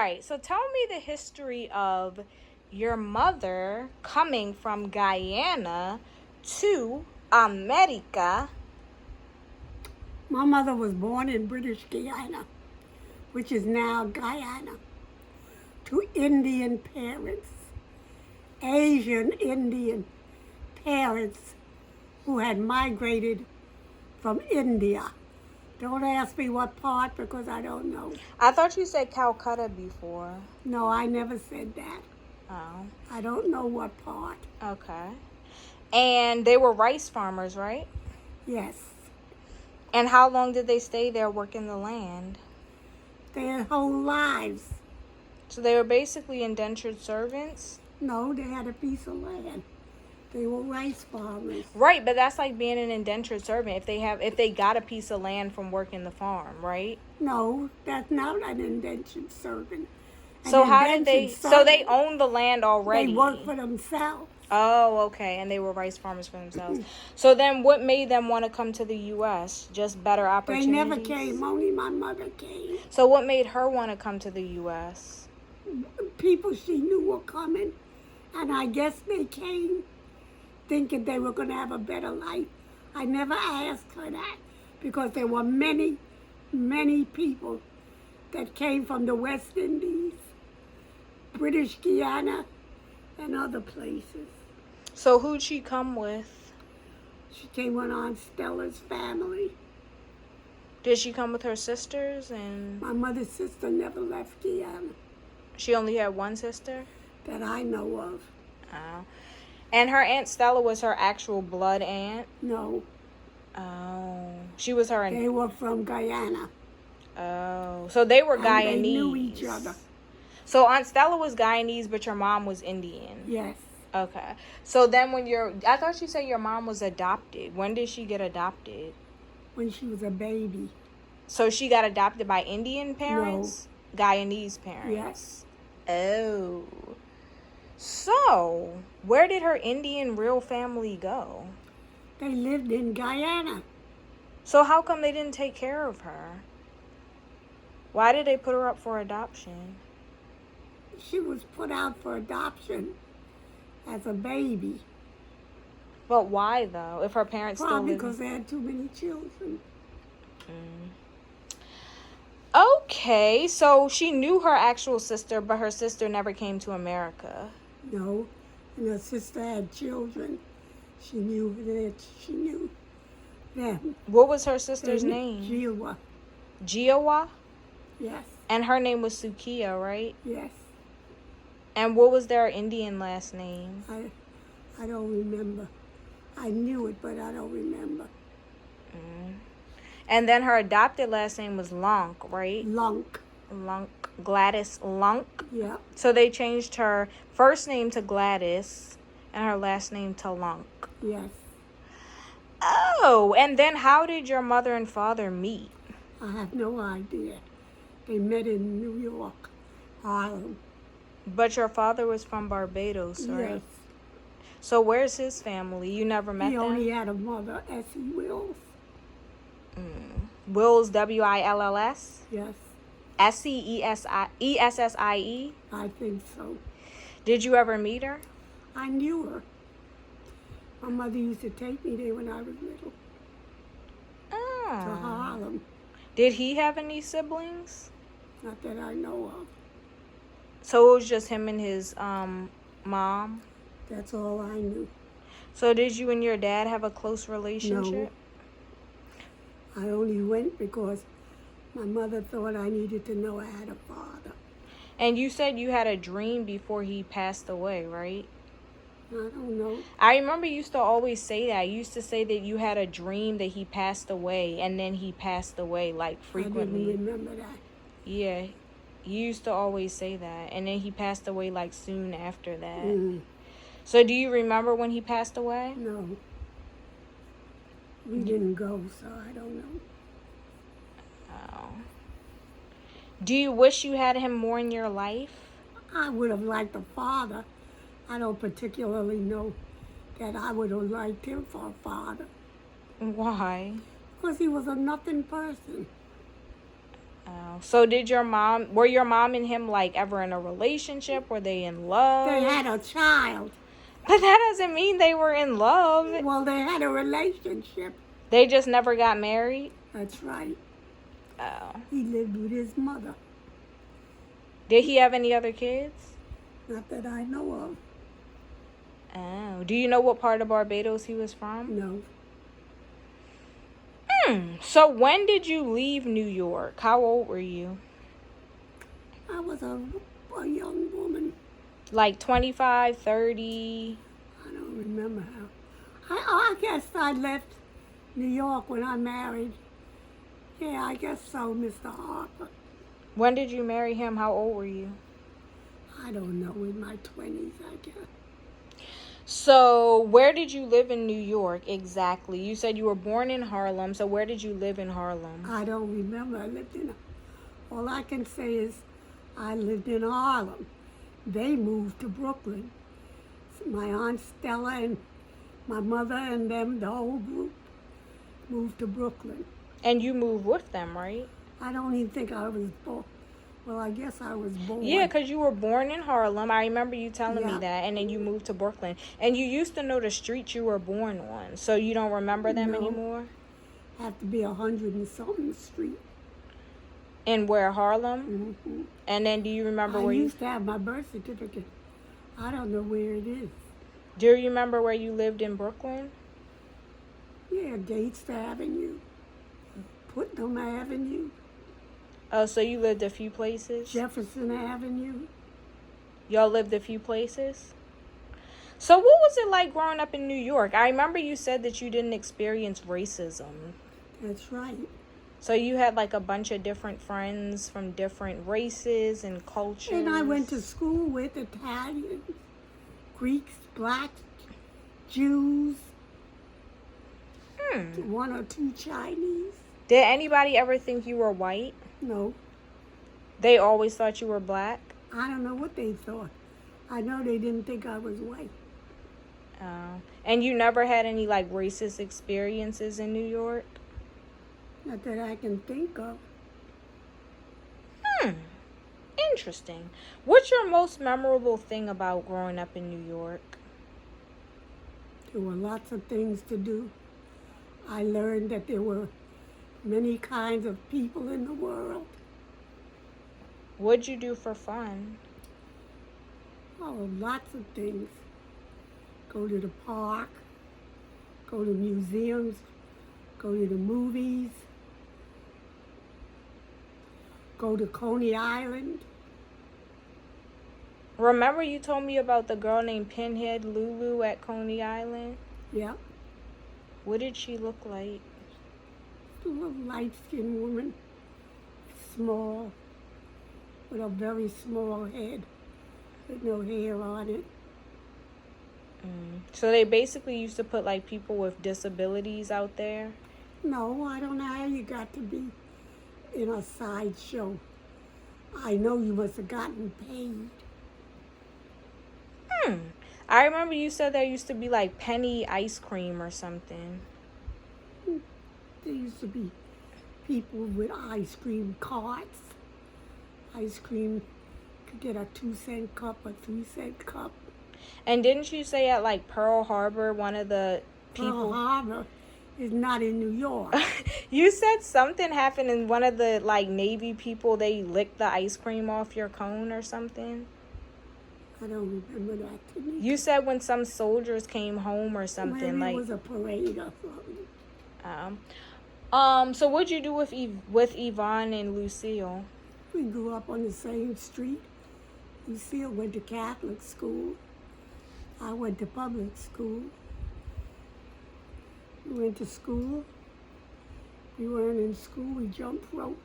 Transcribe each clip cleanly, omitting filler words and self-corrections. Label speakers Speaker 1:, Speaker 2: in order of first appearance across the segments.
Speaker 1: right. So tell me the history of your mother coming from Guyana to America.
Speaker 2: My mother was born in British Guiana, which is now Guyana, to Indian parents, Asian Indian parents who had migrated from India. Don't ask me what part because I don't know.
Speaker 1: I thought you said Calcutta before.
Speaker 2: No, I never said that.
Speaker 1: Oh,
Speaker 2: I don't know what part.
Speaker 1: okay. And they were rice farmers, right?
Speaker 2: Yes.
Speaker 1: And how long did they stay there working the land?
Speaker 2: Their whole lives.
Speaker 1: So they were basically indentured servants?
Speaker 2: No, they had a piece of land. They were rice farmers.
Speaker 1: Right, but that's like being an indentured servant if they got a piece of land from working the farm, right?
Speaker 2: No, that's not an indentured servant.
Speaker 1: So how did they so they owned the land already?
Speaker 2: They worked for themselves.
Speaker 1: Oh, okay, and they were rice farmers for themselves. So then what made them want to come to the US? Just better opportunities?
Speaker 2: They never came, only my mother came.
Speaker 1: So what made her want to come to the US?
Speaker 2: People she knew were coming, and I guess they came thinking they were going to have a better life. I never asked her that because there were many, many people that came from the West Indies, British Guiana, and other places.
Speaker 1: So who'd she come with?
Speaker 2: She came with Aunt Stella's family.
Speaker 1: Did she come with her sisters? And
Speaker 2: My mother's sister never left Guyana
Speaker 1: she only had one sister?
Speaker 2: that I know of.
Speaker 1: Oh. And her Aunt Stella was her actual blood aunt?
Speaker 2: No,
Speaker 1: Oh. She was her...
Speaker 2: they were from Guyana.
Speaker 1: Oh. So they were Guyanese.
Speaker 2: And they knew each other.
Speaker 1: So Aunt Stella was Guyanese, but your mom was Indian?
Speaker 2: Yes.
Speaker 1: Okay. So then I thought you said your mom was adopted. When did she get adopted?
Speaker 2: When she was a baby.
Speaker 1: So she got adopted by Indian parents? No. Guyanese parents?
Speaker 2: Yes.
Speaker 1: Oh. So, where did her Indian real family go?
Speaker 2: They lived in Guyana.
Speaker 1: So how come they didn't take care of her? Why did they put her up for adoption?
Speaker 2: She was put out for adoption as a baby.
Speaker 1: But why though? If her parents
Speaker 2: Probably
Speaker 1: still
Speaker 2: because they had too many children.
Speaker 1: Okay, so she knew her actual sister, but her sister never came to America.
Speaker 2: No, and her sister had children. She knew them.
Speaker 1: What was her sister's name?
Speaker 2: Jiwa.
Speaker 1: Jiwa?
Speaker 2: Yes.
Speaker 1: And her name was Sukiya, right?
Speaker 2: Yes.
Speaker 1: And what was their Indian last name?
Speaker 2: I don't remember. I knew it, but I don't remember.
Speaker 1: And then her adopted last name was Lunk, right?
Speaker 2: Lunk.
Speaker 1: Gladys Lunk.
Speaker 2: Yeah.
Speaker 1: So they changed her first name to Gladys and her last name to Lunk.
Speaker 2: Yes.
Speaker 1: Oh, and then how did your mother and father meet?
Speaker 2: I have no idea. They met in New York, Harlem.
Speaker 1: But your father was from Barbados, right?
Speaker 2: Yes.
Speaker 1: So where's his family? You never met them?
Speaker 2: He only had a mother, Essie Wills.
Speaker 1: Wills, W-I-L-L-S?
Speaker 2: Yes.
Speaker 1: S-C-E-S-S-I-E?
Speaker 2: I think so.
Speaker 1: Did you ever meet her?
Speaker 2: I knew her. My mother used to take me there when I was little.
Speaker 1: Oh.
Speaker 2: To Harlem.
Speaker 1: Did he have any siblings?
Speaker 2: Not that I know of.
Speaker 1: So it was just him and his mom?
Speaker 2: That's all I knew.
Speaker 1: So did you and your dad have a close relationship?
Speaker 2: No. I only went because my mother thought I needed to know I had a father.
Speaker 1: And you said you had a dream before he passed away, right?
Speaker 2: I don't know.
Speaker 1: I remember you used to always say that. You used to say that you had a dream that he passed away, and then he passed away, like, frequently.
Speaker 2: I didn't remember that.
Speaker 1: Yeah. You used to always say that. And then he passed away, like, soon after that. So do you remember when he passed away?
Speaker 2: No. We didn't go, so I don't know.
Speaker 1: Oh. Do you wish you had him more in your life?
Speaker 2: I would have liked a father. I don't particularly know that I would have liked him for a father.
Speaker 1: Why?
Speaker 2: Because he was a nothing person.
Speaker 1: Oh, so were your mom and him like ever in a relationship? Were they in love?
Speaker 2: They had a child.
Speaker 1: But that doesn't mean they were in love.
Speaker 2: Well, they had a relationship.
Speaker 1: They just never got married?
Speaker 2: That's right.
Speaker 1: Oh.
Speaker 2: He lived with his mother.
Speaker 1: Did he have any other kids?
Speaker 2: Not that I know of.
Speaker 1: Oh. Do you know what part of Barbados he was from?
Speaker 2: No.
Speaker 1: So when did you leave New York? How old were you?
Speaker 2: I was a young woman.
Speaker 1: Like 25, 30?
Speaker 2: I don't remember how. I guess I left New York when I married. Yeah, I guess so, Mr. Harper.
Speaker 1: When did you marry him? How old were you?
Speaker 2: I don't know, in my 20s, I guess.
Speaker 1: So where did you live in New York exactly? You said you were born in Harlem, so where did you live in Harlem?
Speaker 2: I don't remember. All I can say is I lived in Harlem. They moved to Brooklyn. My Aunt Stella and my mother and them, the whole group, moved to Brooklyn.
Speaker 1: And you moved with them, right?
Speaker 2: I don't even think I was born. Well, I guess I was born.
Speaker 1: Yeah, because you were born in Harlem. I remember you telling me
Speaker 2: Yeah.
Speaker 1: that. And then you moved to Brooklyn. And you used to know the streets you were born on. So you don't remember them
Speaker 2: No.
Speaker 1: anymore?
Speaker 2: Have to be 100 and something street.
Speaker 1: In where, Harlem?
Speaker 2: Mm-hmm.
Speaker 1: And then do you remember
Speaker 2: I
Speaker 1: where
Speaker 2: used to have my birth certificate. I don't know where it is.
Speaker 1: Do you remember where you lived in Brooklyn?
Speaker 2: Yeah, Gates Avenue, Putnam Avenue,
Speaker 1: Oh, so you lived a few places?
Speaker 2: Jefferson Avenue.
Speaker 1: Y'all lived a few places? So what was it like growing up in New York? I remember you said that you didn't experience racism.
Speaker 2: That's right.
Speaker 1: So you had like a bunch of different friends from different races and cultures.
Speaker 2: And I went to school with Italians, Greeks, blacks, Jews, one or two Chinese.
Speaker 1: Did anybody ever think you were white?
Speaker 2: No,
Speaker 1: They always thought you were black?
Speaker 2: I don't know what they thought. I know they didn't think I was white.
Speaker 1: Oh. And you never had any like racist experiences in New York?
Speaker 2: Not that I can think of.
Speaker 1: Interesting. What's your most memorable thing about growing up in New York?
Speaker 2: There were lots of things to do. I learned that there were many kinds of people in the world.
Speaker 1: What'd you do for fun?
Speaker 2: Oh, lots of things. Go to the park, go to museums, go to the movies, go to Coney Island.
Speaker 1: Remember you told me about the girl named Pinhead Lulu at Coney Island?
Speaker 2: Yep.
Speaker 1: What did she look like?
Speaker 2: A little light-skinned woman, small, with a very small head, with no hair on it.
Speaker 1: So they basically used to put like people with disabilities out there?
Speaker 2: No, I don't know how you got to be in a sideshow. I know you must have gotten paid.
Speaker 1: I remember you said there used to be like penny ice cream or something.
Speaker 2: There used to be people with ice cream carts. Ice cream, could get a 2-cent cup, a 3-cent cup.
Speaker 1: And didn't you say at like Pearl Harbor, one of the
Speaker 2: Pearl
Speaker 1: people...
Speaker 2: Harbor is not in New York.
Speaker 1: You said something happened and one of the like Navy people, they licked the ice cream off your cone or something?
Speaker 2: I don't remember that. To me.
Speaker 1: You said when some soldiers came home or something.
Speaker 2: Maybe
Speaker 1: like
Speaker 2: it was a parade or something.
Speaker 1: So what'd you do with Yvonne and Lucille?
Speaker 2: We grew up on the same street. Lucille went to Catholic school. I went to public school. We went to school. We weren't in school. We jumped rope,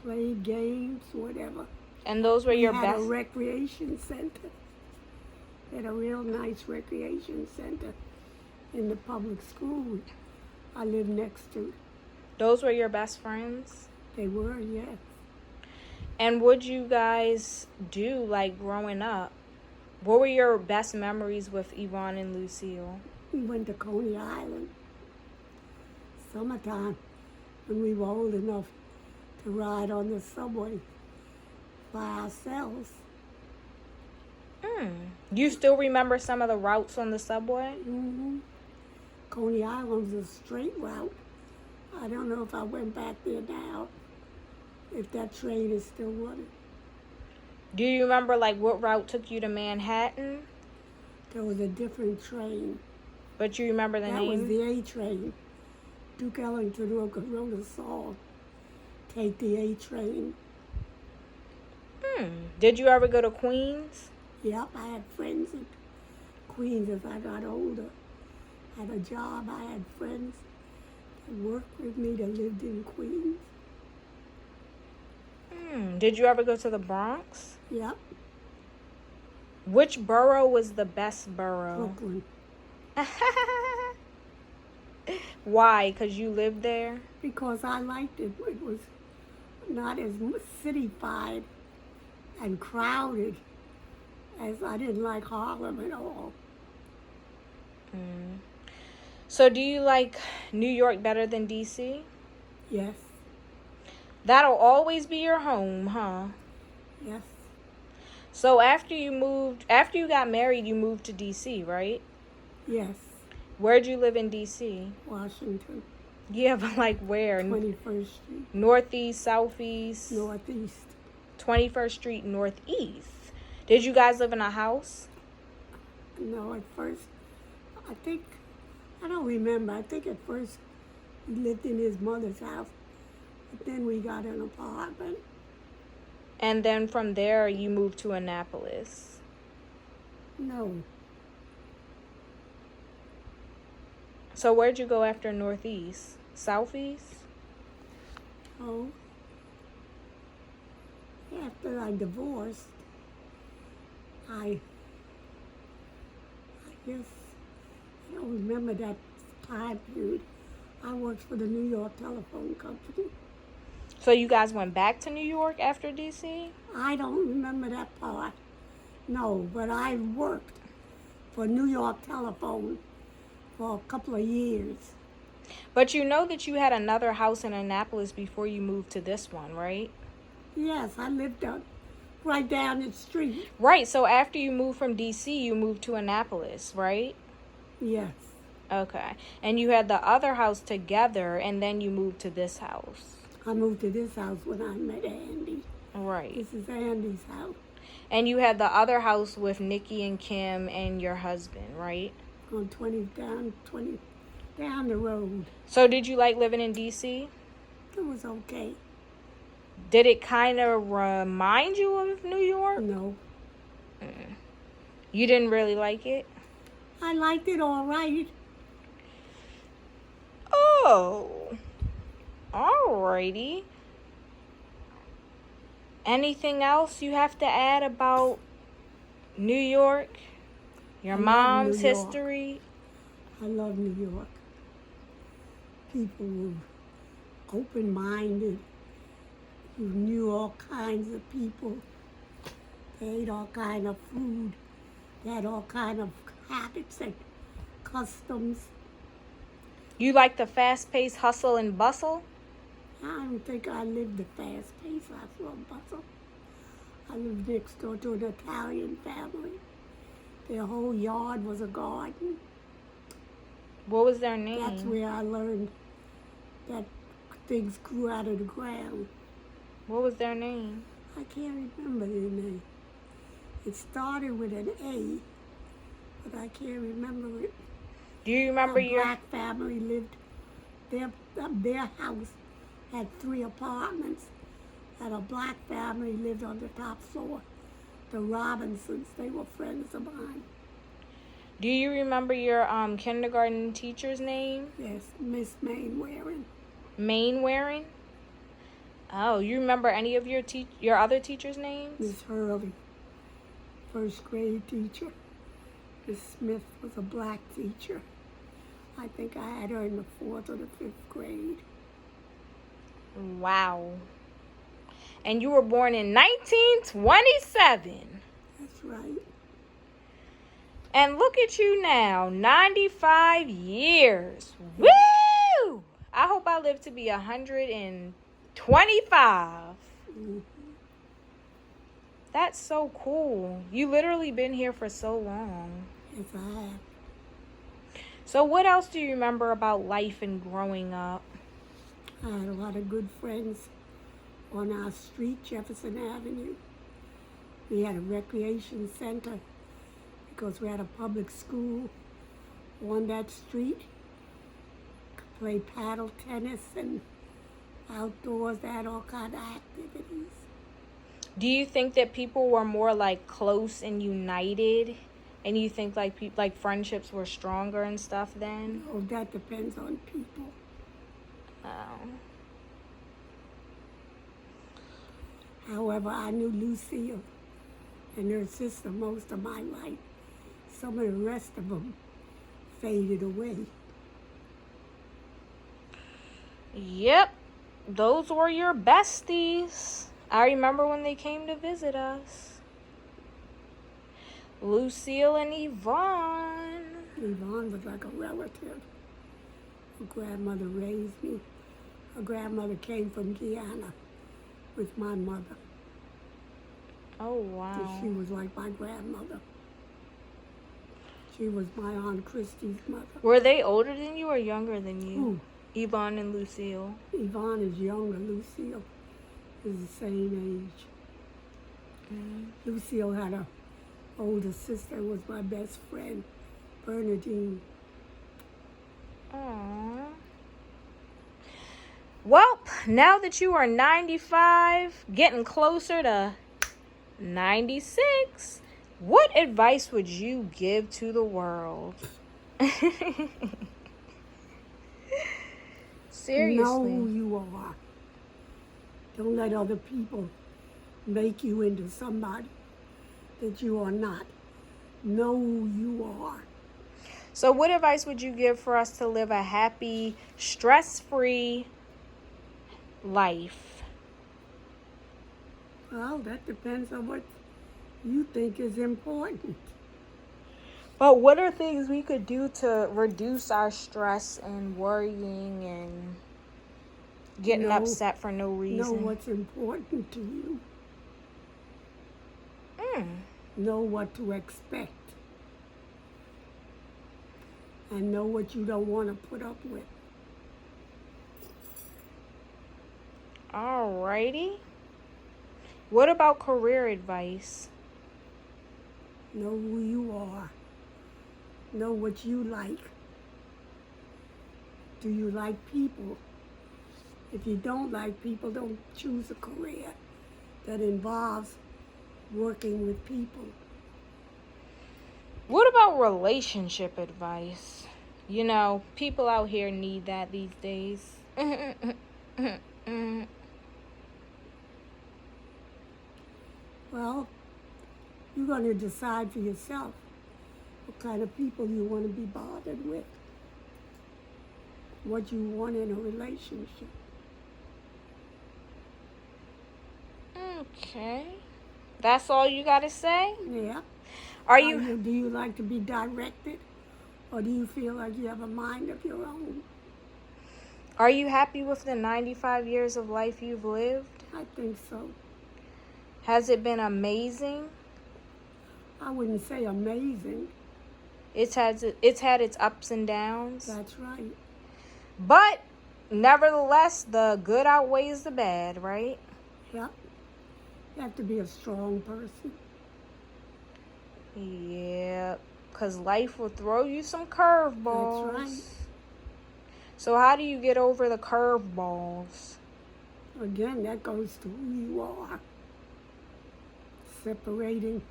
Speaker 2: played games, whatever.
Speaker 1: And those were your
Speaker 2: We had
Speaker 1: best...
Speaker 2: a recreation center. We had a real nice recreation center in the public school I lived next to.
Speaker 1: Those were your best friends?
Speaker 2: They were, yes.
Speaker 1: And what'd you guys do like growing up? What were your best memories with Yvonne and Lucille?
Speaker 2: We went to Coney Island. Summertime, when we were old enough to ride on the subway by ourselves.
Speaker 1: You still remember some of the routes on the subway?
Speaker 2: Mm-hmm. Coney Island's a straight route. I don't know if I went back there now, if that train is still running.
Speaker 1: Do you remember, like, what route took you to Manhattan?
Speaker 2: There was a different train.
Speaker 1: But you remember the
Speaker 2: That
Speaker 1: name?
Speaker 2: was the A train. Duke Ellington wrote a song, Take the A Train.
Speaker 1: Did you ever go to Queens?
Speaker 2: Yep, I had friends in Queens as I got older. I had a job, I had friends that worked with me that lived in Queens.
Speaker 1: Did you ever go to the Bronx?
Speaker 2: Yep,
Speaker 1: Which borough was the best borough?
Speaker 2: Brooklyn.
Speaker 1: Why? Because you lived there?
Speaker 2: Because I liked it. It was not as cityfied and crowded as I didn't like Harlem at all.
Speaker 1: So do you like New York better than D.C.?
Speaker 2: Yes,
Speaker 1: That'll always be your home, huh?
Speaker 2: yes,
Speaker 1: So after you got married, you moved to D.C., right?
Speaker 2: yes.
Speaker 1: Where'd you live in D.C.?
Speaker 2: Washington,
Speaker 1: Yeah, but like where?
Speaker 2: 21st Street,
Speaker 1: Northeast, Southeast?
Speaker 2: Northeast.
Speaker 1: 21st Street, Northeast. Did you guys live in a house?
Speaker 2: No, at first, I don't remember. I think at first we lived in his mother's house, but then we got an apartment.
Speaker 1: And then from there, you moved to Annapolis.
Speaker 2: No,
Speaker 1: So where'd you go after Northeast? Southeast?
Speaker 2: oh, after I divorced, I guess I don't remember that time period. I worked for the New York Telephone Company.
Speaker 1: So you guys went back to New York after D.C.?
Speaker 2: I don't remember that part. No, but I worked for New York Telephone for a couple of years.
Speaker 1: But you know that you had another house in Annapolis before you moved to this one, right?
Speaker 2: Yes, I lived right down the street.
Speaker 1: Right, so after you moved from D.C., you moved to Annapolis, right?
Speaker 2: Yes,
Speaker 1: Okay. And you had the other house together, and then you moved to this house.
Speaker 2: I moved to this house when I met Andy.
Speaker 1: Right.
Speaker 2: This is Andy's house
Speaker 1: And you had the other house with Nikki and Kim and your husband, right?
Speaker 2: on 20 down the road.
Speaker 1: So did you like living in D.C.?
Speaker 2: It was okay.
Speaker 1: Did it kind of remind you of New York?
Speaker 2: No,
Speaker 1: You didn't really like it?
Speaker 2: I liked it all right.
Speaker 1: Oh, alrighty. Anything else you have to add about New York? Your
Speaker 2: I love
Speaker 1: mom's
Speaker 2: New York.
Speaker 1: history?
Speaker 2: I love New York. People were open-minded. You knew all kinds of people. They ate all kind of food. They had all kind of habits and customs.
Speaker 1: You like the fast-paced hustle and bustle?
Speaker 2: I don't think I lived the fast-paced hustle and bustle. I lived next door to an Italian family. Their whole yard was a garden.
Speaker 1: What was their name?
Speaker 2: That's where I learned that things grew out of the ground.
Speaker 1: What was their name?
Speaker 2: I can't remember their name. It started with an A, but I can't remember it.
Speaker 1: Do you remember
Speaker 2: A
Speaker 1: your...
Speaker 2: black family lived, their house had 3 apartments, and a black family lived on the top floor. The Robinsons, they were friends of mine.
Speaker 1: Do you remember your kindergarten teacher's name?
Speaker 2: Yes, Miss Mainwaring.
Speaker 1: Mainwaring? Oh, you remember any of your other teachers' names?
Speaker 2: Miss Hurley, first grade teacher. Miss Smith was a black teacher. I think I had her in the 4th or the 5th grade.
Speaker 1: Wow. And you were born in 1927.
Speaker 2: That's right.
Speaker 1: And look at you now, 95 years. Woo! I hope I live to be 110. 25.
Speaker 2: Mhm.
Speaker 1: That's so cool. You literally been here for so long.
Speaker 2: Yes, I have.
Speaker 1: So what else do you remember about life and growing up?
Speaker 2: I had a lot of good friends on our street, Jefferson Avenue. We had a recreation center because we had a public school on that street. Could play paddle tennis and outdoors. They had all kind of activities.
Speaker 1: Do you think that people were more like close and united? And you think like like friendships were stronger and stuff then?
Speaker 2: Oh, that depends on people.
Speaker 1: Oh.
Speaker 2: However, I knew Lucille and her sister most of my life. Some of the rest of them faded away.
Speaker 1: Yep. Those were your besties. I remember when they came to visit us. Lucille and Yvonne.
Speaker 2: Yvonne was like a relative. Her grandmother raised me. Her grandmother came from Guyana with my mother.
Speaker 1: Oh, wow.
Speaker 2: She was like my grandmother. She was my Aunt Christie's mother.
Speaker 1: Were they older than you or younger than you?
Speaker 2: Who?
Speaker 1: Yvonne and Lucille.
Speaker 2: Yvonne is younger. Lucille is the same age. Lucille had a older sister who was my best friend, Bernadine.
Speaker 1: Aww. Well, now that you are 95, getting closer to 96, what advice would you give to the world? Seriously.
Speaker 2: Know who you are. Don't let other people make you into somebody that you are not. Know who you are.
Speaker 1: So what advice would you give for us to live a happy, stress-free life?
Speaker 2: Well, that depends on what you think is important.
Speaker 1: But what are things we could do to reduce our stress and worrying and getting upset for no reason?
Speaker 2: Know what's important to you. Know what to expect. And know what you don't want to put up with.
Speaker 1: Alrighty. What about career advice?
Speaker 2: Know who you are. Know what you like. Do you like people? If you don't like people, don't choose a career that involves working with people.
Speaker 1: What about relationship advice? You know, people out here need that these days.
Speaker 2: Well, you're going to decide for yourself what kind of people you want to be bothered with, what you want in a relationship.
Speaker 1: Okay. That's all you got to say?
Speaker 2: Yeah. Do you like to be directed, or do you feel like you have a mind of your own?
Speaker 1: Are you happy with the 95 years of life you've lived?
Speaker 2: I think so.
Speaker 1: Has it been amazing?
Speaker 2: I wouldn't say amazing.
Speaker 1: It's had its ups and downs.
Speaker 2: That's right.
Speaker 1: But nevertheless, the good outweighs the bad, right?
Speaker 2: Yep. You have to be a strong person.
Speaker 1: Yeah, because life will throw you some curveballs.
Speaker 2: That's right.
Speaker 1: So how do you get over the curveballs?
Speaker 2: Again, that goes to who you are. Separating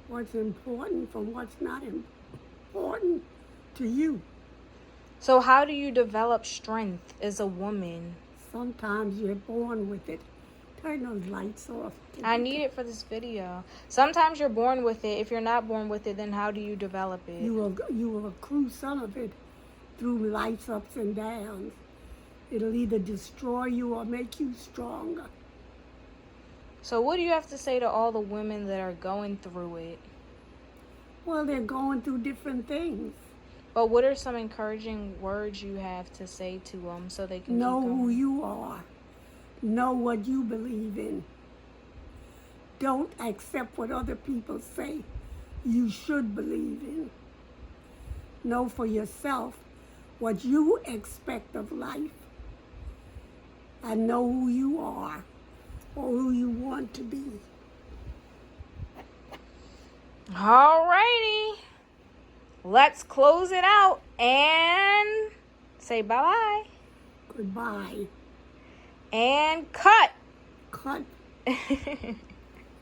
Speaker 2: what's important from what's not important to you.
Speaker 1: So how do you develop strength as a woman?
Speaker 2: Sometimes you're born with it. Turn those lights off.
Speaker 1: I need it for this video. Sometimes you're born with it. If you're not born with it, then how do you develop it?
Speaker 2: You will accrue some of it through life's ups and downs. It'll either destroy you or make you stronger.
Speaker 1: So what do you have to say to all the women that are going through it?
Speaker 2: Well, they're going through different things.
Speaker 1: But what are some encouraging words you have to say to them so they can
Speaker 2: Know
Speaker 1: keep going?
Speaker 2: who you are. Know what you believe in. Don't accept what other people say you should believe in. Know for yourself what you expect of life. And know who you are or who you want to be.
Speaker 1: Alrighty. Let's close it out and say bye-bye.
Speaker 2: Goodbye.
Speaker 1: And cut.
Speaker 2: Cut.